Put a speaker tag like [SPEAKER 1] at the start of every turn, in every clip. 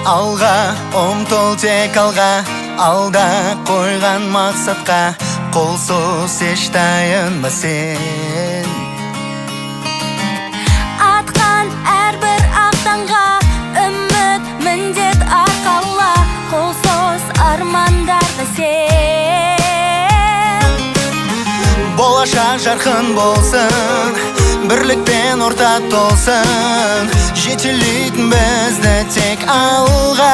[SPEAKER 1] Алға, ұмтыл тек алға, алда қойған мақсатқа, қолсыз еш таянба сен.
[SPEAKER 2] Атқан әрбір ақтанға, үміт міндет арқала, қолсыз армандарды сен.
[SPEAKER 1] Болашақ жарқын болсын, бірлікпен орта толсын, жетелейтін бізді тек алға.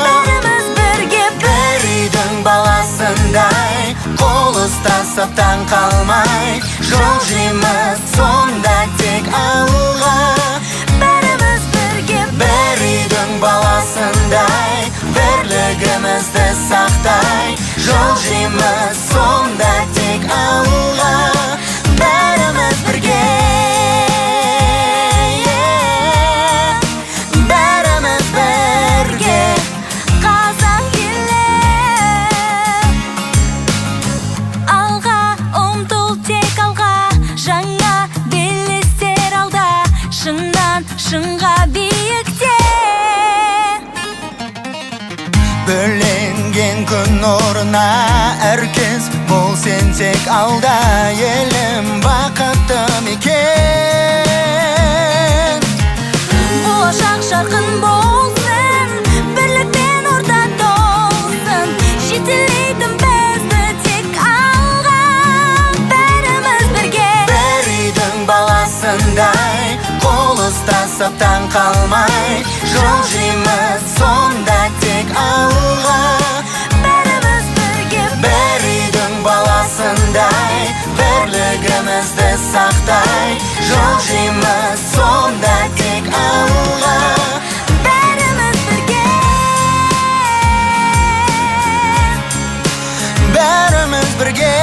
[SPEAKER 2] Бәріміз бірге
[SPEAKER 1] бір үйдің баласындай, қол ұстасып таң қалмай, жол жейміз сонда тек алға.
[SPEAKER 2] бәріміз бірге
[SPEAKER 1] бір үйдің баласындай, бірлігімізді сақтай, жол жейміз сонда тек алға. Бәріміз бірге, бәріміз бірге,
[SPEAKER 2] қазақ елі. Алға ұмтыл тек алға, жаңа белестер алда, шыңнан шыңға биікте.
[SPEAKER 1] бөленген күн орнына әркез бол сен тек алда, елім бақытты мекен.
[SPEAKER 2] Болашақ жарқын болсын, бірлікпен орта толсын, жетелейтін бізді тек алға. Бәріміз бірге
[SPEAKER 1] бір үйдің баласындай, қол ұстасып таң қалмай, жол жейміз сонда тек алға.
[SPEAKER 2] бәріміз бірге
[SPEAKER 1] бір үйдің баласындай, бірлігімізді сақтай, жол жейміз сонда тек алға.
[SPEAKER 2] бәріміз бірге
[SPEAKER 1] бәріміз бірге.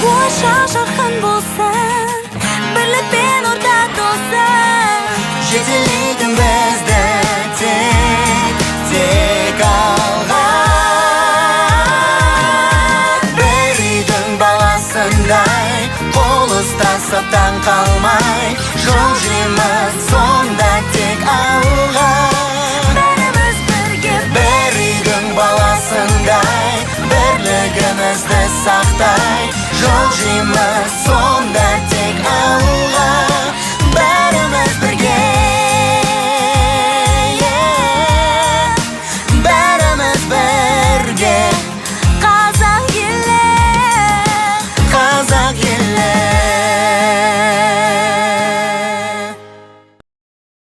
[SPEAKER 2] болашақ жарқын болсын, бірлікпен орта толсын,
[SPEAKER 1] жетелейтін бізді тек алға. бір үйдің баласындай, қол ұстасып таң қалмай, жол жейміз сонда тек алға.
[SPEAKER 2] бәріміз бірге
[SPEAKER 1] бір үйдің баласындай, бірлігімізді сақтай, жол жейміз сонда